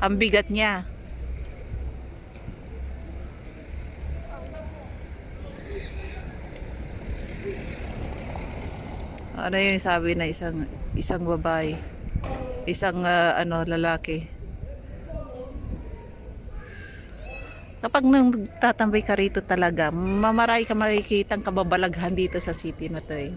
Ang bigat niya. Ano yung sabi na isang babae, isang lalaki. Kapag nang tatambay ka rito talaga, mamaray ka makikitang kababalaghan dito sa city na to eh.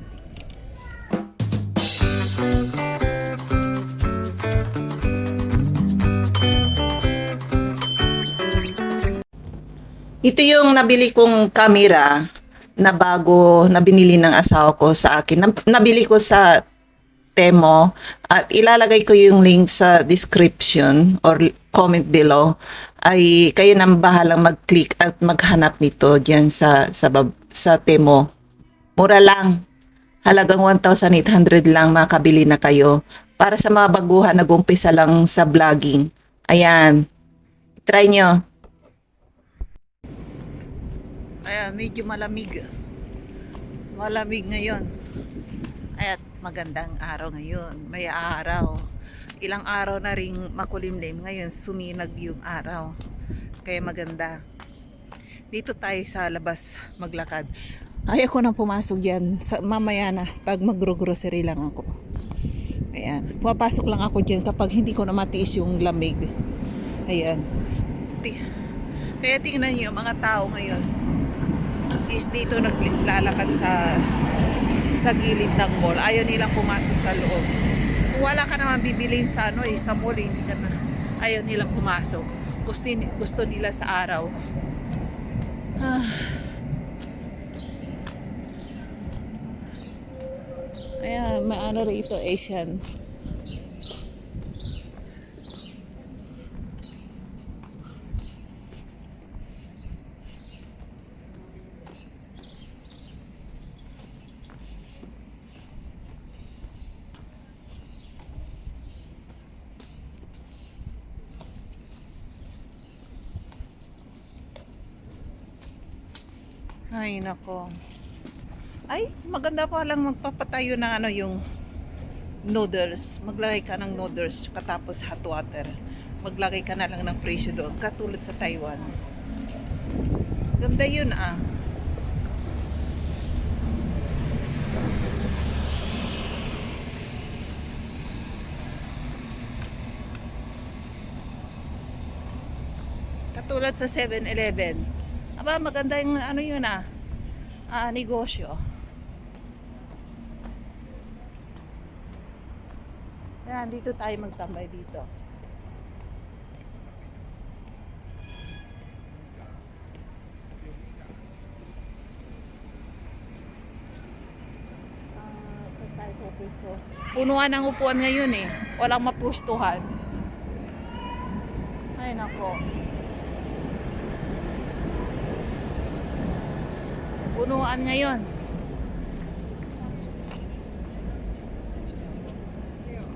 Ito yung nabili kong camera na bago na binili ng asawa ko sa akin. Nabili ko sa Temo at ilalagay ko yung link sa description or comment below. Ay kayo nang bahalang mag-click at maghanap nito diyan sa Temo. Mura lang. Halagang 1,800 lang makabili na kayo para sa mga baguhan nag-umpisa lang sa vlogging. Ayan. Try nyo. Ayan, medyo malamig. Malamig ngayon. At magandang araw ngayon. May araw. Ilang araw na ring makulimlim. Ngayon suminag yung araw. Kaya maganda. Dito tayo sa labas maglakad. Ayaw ko nang pumasok dyan. Mamaya na pag mag-grocery lang ako. Ayan. Pumapasok lang ako dyan kapag hindi ko na matiis yung lamig. Ayan. Kaya tingnan niyo mga tao ngayon is dito naglalakad sa gilid ng mall. Ayaw nilang pumasok sa loob. Kung wala ka naman bibilin sa sa mall, hindi ka na, ayaw nilang pumasok. Gusto nila sa araw. Ayan, may ano rito, Asian. Ay, nako. Ay, maganda pa lang magpapatayo ng yung noodles. Maglagay ka ng noodles katapos hot water. Maglagay ka na lang ng presyo doon. Katulad sa Taiwan. Ganda yun ah. Katulad sa 7-Eleven. Aba, maganda yung yun ah. Negosyo. Yan, dito tayo magtambay dito. Punuan ang upuan ngayon eh. Walang mapustuhan. Ay nako. Punuan ngayon.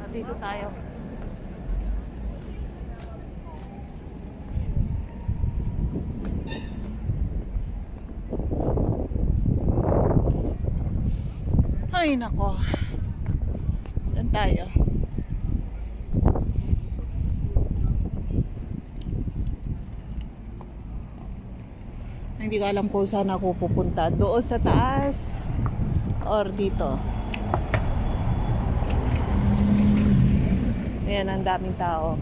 Dito tayo. Ay nako. Saan tayo? Hindi ko alam kung saan ako pupunta. Doon sa taas or dito. Ayan, ang daming tao.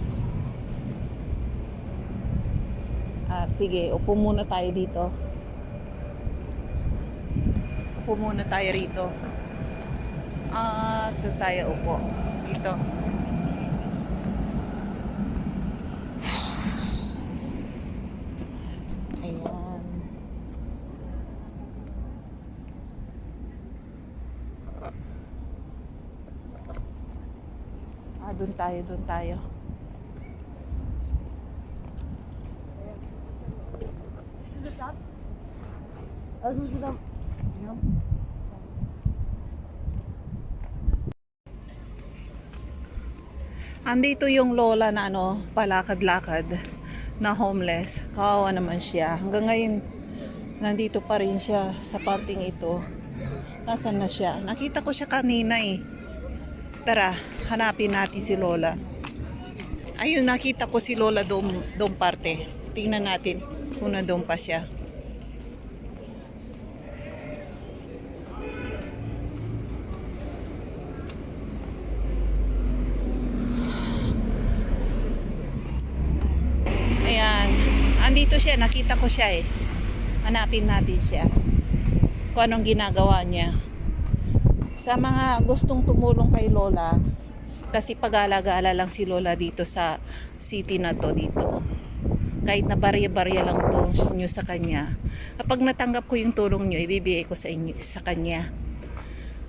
At sige, upo muna tayo dito. Upo muna tayo rito. At saan tayo upo? Dito. Ayan. Doon tayo, doon tayo. This is the top. Das muss wieder. Ja. Andito yung lola na palakad-lakad na homeless. Kawawa naman siya. Hanggang ngayon, nandito pa rin siya sa parting ito. Nasaan na siya? Nakita ko siya kanina eh. Tara, hanapin natin si lola. Ayun, nakita ko si Lola doon parte. Tingnan natin kung nandun pa siya. Ayan. Andito siya. Nakita ko siya eh. Hanapin natin siya. Kung anong ginagawa niya. Sa mga gustong tumulong kay Lola, kasi pag-alagala lang si Lola dito sa city na to dito. Kahit na barya-barya lang tulong nyo sa kanya. Kapag natanggap ko yung tulong nyo, ibibigay ko sa inyo, sa kanya.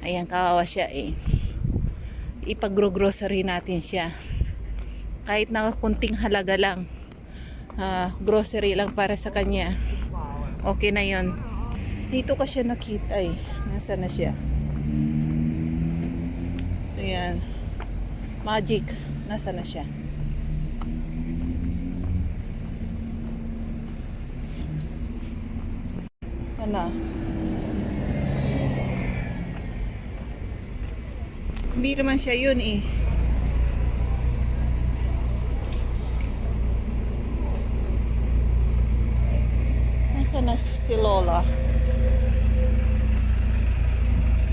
Ayan, kawawa siya eh. Ipag-grocery natin siya. Kahit na kunting halaga lang. Grocery lang para sa kanya. Okay na yon. Dito ko siya nakita eh. Nasaan na siya? Ayan. Magic. Nasaan na siya? Ano? Hindi naman siya yun eh. Nasaan na si Lola?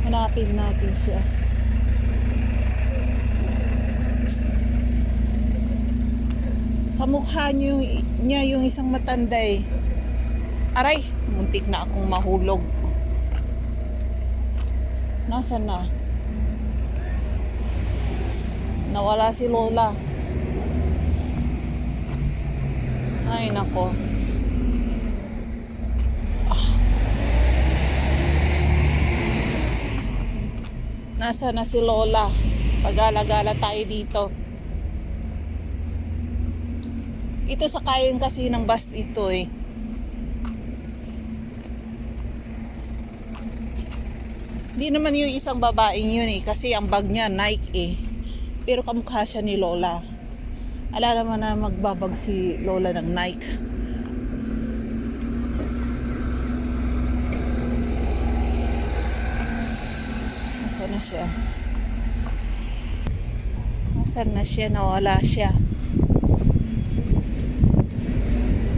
Hanapin natin siya. Kamukha niya yung isang matanda eh. Aray, muntik na akong mahulog. Nasaan na? Nawala si Lola. Ay, nako. Nasaan na si Lola? Pag-alagala tayo dito. Ito sa kayan kasi ng bus ito eh. Hindi naman yung isang babaeng yun eh. Kasi ang bag niya Nike eh. Pero kamukha siya ni Lola. Alam naman na magbabag si Lola ng Nike. Nasaan na siya? Nasaan na siya? Nawala siya.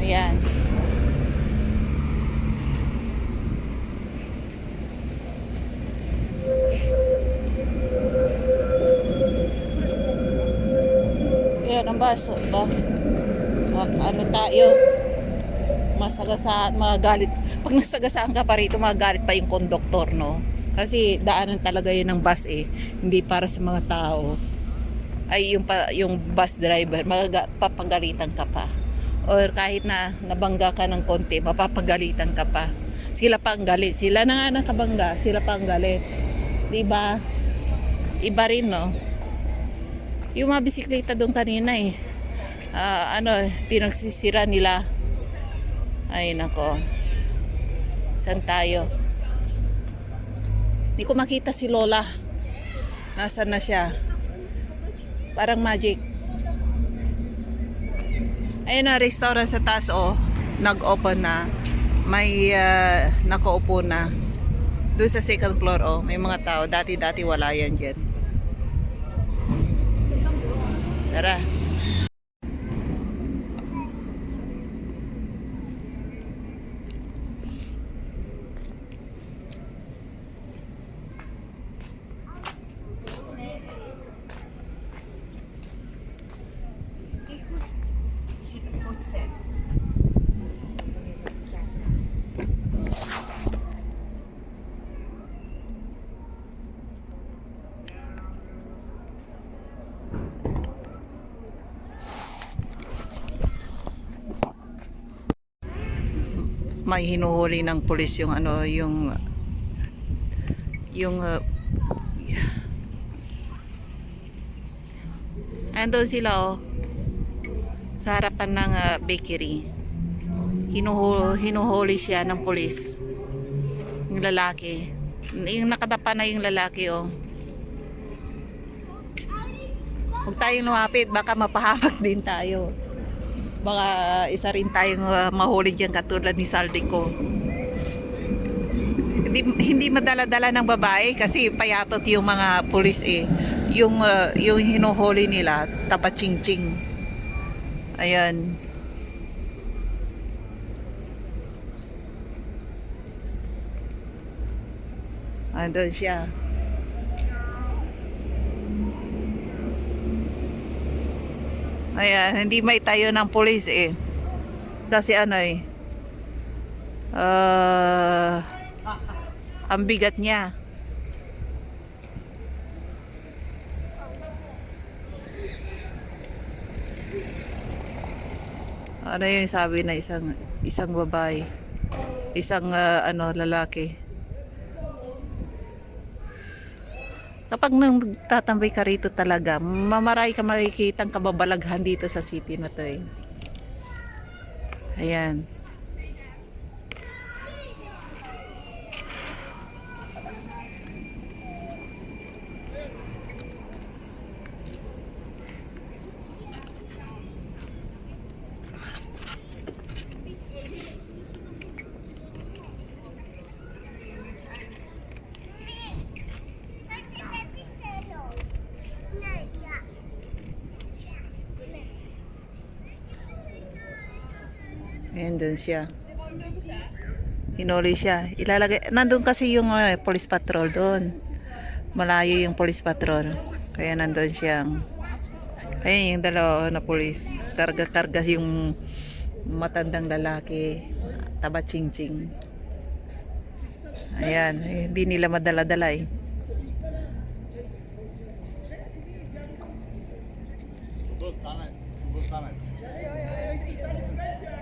Ayan. Ayan ang baso ba? Ano tayo? Masagasaan, magalit. Pag nasagasaan ka pa rito, magalit pa yung konduktor, no? Kasi daanan talaga yun ng bus eh. Hindi para sa mga tao. Ay yung bus driver, papagalitan ka pa. Or kahit na nabangga ka ng konti, mapapagalitan ka pa. Sila pa ang galit. Sila na nga nakabangga, sila pa ang galit. Diba? Iba rin, no? Yung mga bisikleta doon kanina eh. Pinagsisira nila. Ay, nako. Saan tayo? Hindi ko makita si Lola. Nasaan na siya? Parang magic. Ayun na, restaurant sa taas oh. Nag-open na. May nakaupo na. Doon sa second floor oh. May mga tao. Dati-dati wala yan dyan. Tara. May hinuhuli ng pulis yung andun sila oh sa harapan ng bakery. Hinuhuli siya ng pulis, yung lalaki, yung nakadapa na yung lalaki oh. Huwag tayong lumapit, baka mapahamak din tayo. Baka isa rin tayong mahuli dyan katulad ni Saldico. Hindi madala-dala ng babae kasi payatot yung mga pulis eh. Yung hinuhuli nila, tapaching-ching. Ayan. Andun siya. Ayan, hindi may tayo ng pulis eh. Kasi ano eh. ah ang bigat niya. Ano yung sabi na isang babae, isang lalaki. Kapag nang tatambay ka rito talaga, mamaray ka makikitang kababalaghan dito sa city na to eh. Ayan. Ayan, dun siya. Hinuli siya. Ilalagay, nandun kasi yung police patrol doon. Malayo yung police patrol. Kaya nandun siyang, ayun yung dalawa na police. Karga-karga yung matandang lalaki. Taba ching-ching. Ayan, hindi nila madala-dala eh.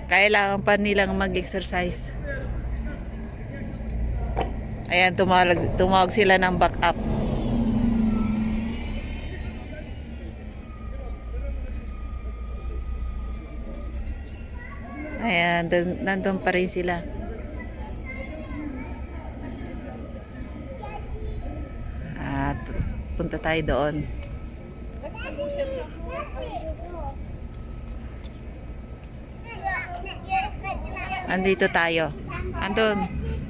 Kailangan pa nilang mag-exercise. Ayan, tumawag sila ng backup. Ayan, nandun pa rin sila. At punta tayo doon. Andito tayo. Andun.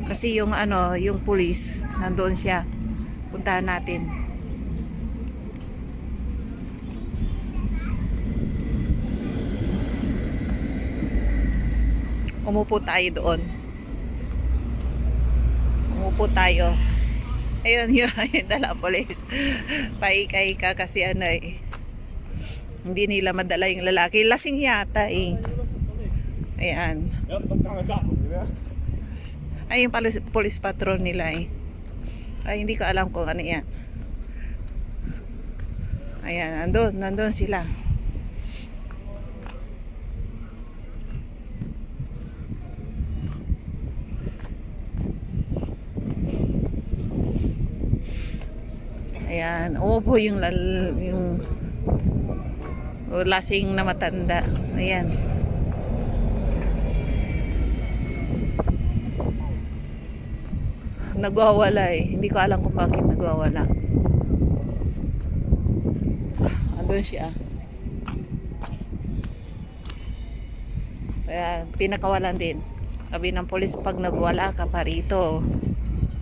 Kasi yung yung police, nandoon siya. Puntahan natin. Umupo tayo doon. Umupo tayo. Ayun yun, yung dala police. Paika-ika kasi hindi nila madala yung lalaki. Lasing yata eh. Ayan. Ay, yung police patrol nila eh. Ay, hindi ko alam kung ano yan. Ayan, nandun sila. Ayan, po yung lasing na matanda. Ayan. Nagwawala eh. Hindi ko alam kung bakit nagwawala. Andun siya. Kaya pinakawalan din. Sabi ng polis, pag nagwala ka pa rito,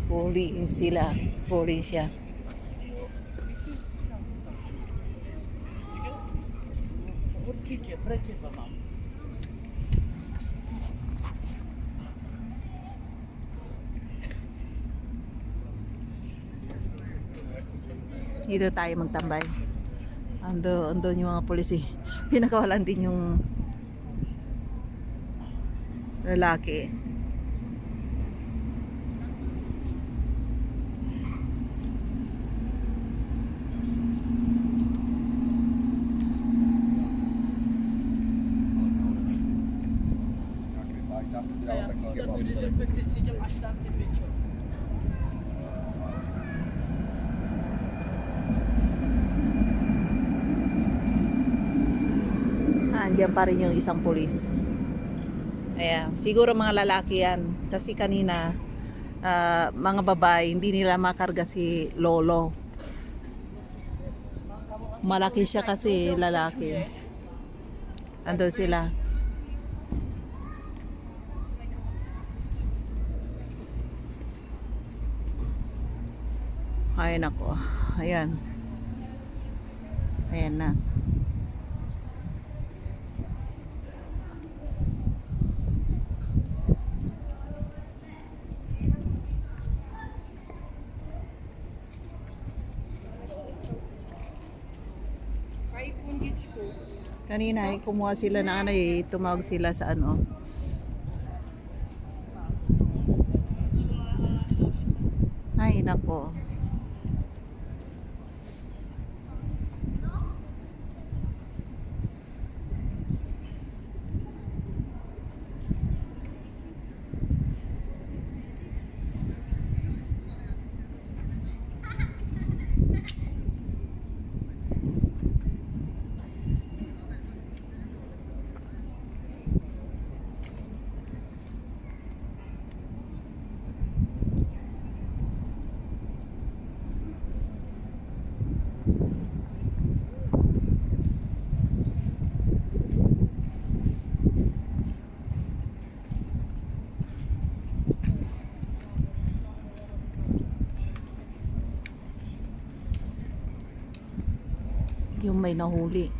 huliin sila. Huli siya. Dito tayo magtambay. Andun yung mga polisi. Pinakawalan din yung lalaki. Ya bu dezenfekte edeceğim aşağı tepeye çok. Andiyan pa rin yung isang pulis. Ayan, siguro mga lalaki yan. Kasi kanina, mga babae, hindi nila makarga si Lolo. Malaki siya kasi lalaki. Andun sila. Ay nako. Ayan. Ayan na. Kanina ay kumuha sila na ano eh, tumawag sila sa ano. Ay, nako. Yung may nahuli.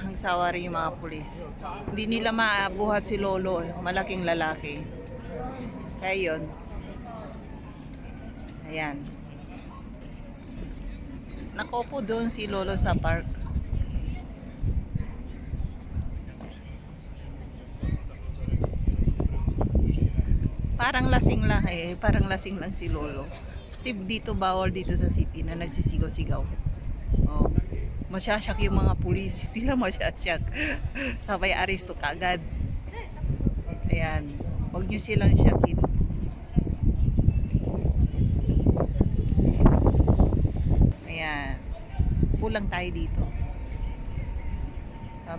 Ang sawa rin yung mga pulis. Hindi nila maabuhat si Lolo, eh. Malaking lalaki. Kaya yun. Ayan. Nakopo doon si Lolo sa park. Parang lasing lang eh. Parang lasing lang si Lolo. Kasi dito bawal dito sa city na nagsisigaw-sigaw. Oh. Masyasyak yung mga pulis. Sila masyasyak. Sabay aresto kaagad. Ayan. Huwag nyo silang syakin. Ayan. Pulang tayo dito.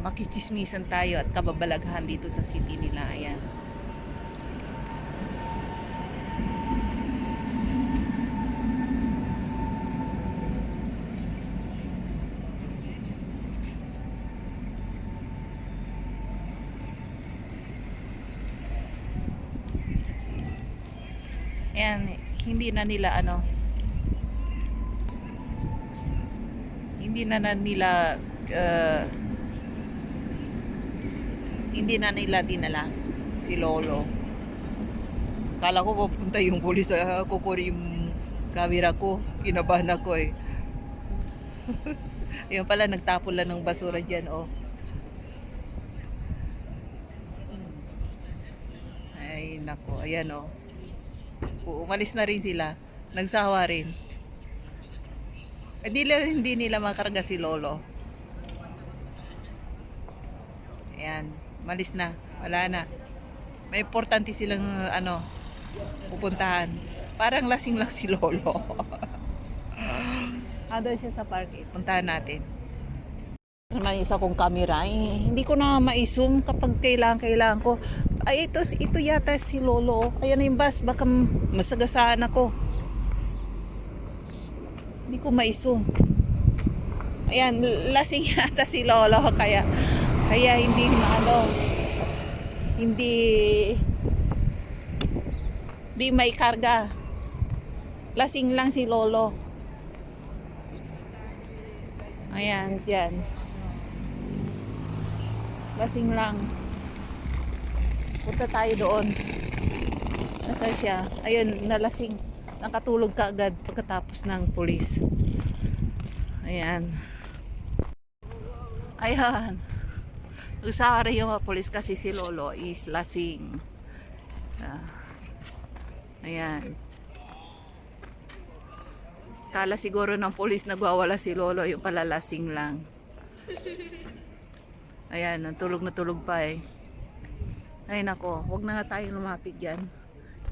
Makichismisan tayo at kababalaghan dito sa city nila. Ayan. Ayan, hindi na nila hindi na nila hindi na nila dinala si Lolo. Kala ko pupunta yung pulis, kukunin yung camera ko. Kinabahan ako eh. Ayun pala, nagtapon lang ng basura dyan, oh. Ay, nako, ayan oh. Umalis na rin sila. Nagsawa rin. Hindi nila makarga si Lolo. Ayan, malis na. Wala na. May importante silang pupuntahan. Parang lasing lang si Lolo. Doon siya sa park. Puntahan natin. May isa kong camera. Hindi ko na ma-zoom kapag kailangan ko. Ay, ito yata si Lolo. Ayan na yung bus. Baka masagasaan ako. Hindi ko ma-zoom. Ayan, lasing yata si Lolo. Kaya hindi hindi may karga. Lasing lang si Lolo. Ayan, yan. Lasing lang. Punta tayo doon. Nasaan siya? Ayun, nalasing. Nakatulog ka agad pagkatapos ng pulis. Ayan. Ayan. Usari yung mga pulis kasi si Lolo is lasing. Ayan. Kala siguro ng pulis nagwawala si Lolo, yung pala lasing lang. Ayan, tulog na tulog pa eh. Ay nako, wag na nga tayong lumapit dyan.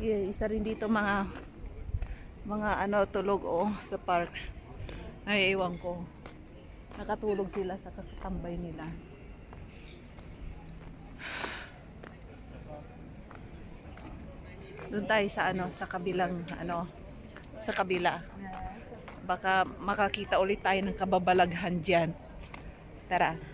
Isa rin dito mga ano tulog sa park. Ay ewan ko. Nakatulog sila sa katambay nila. Doon tayo sa sa kabilang sa kabila. Baka makakita ulit tayo ng kababalaghan diyan. Tara.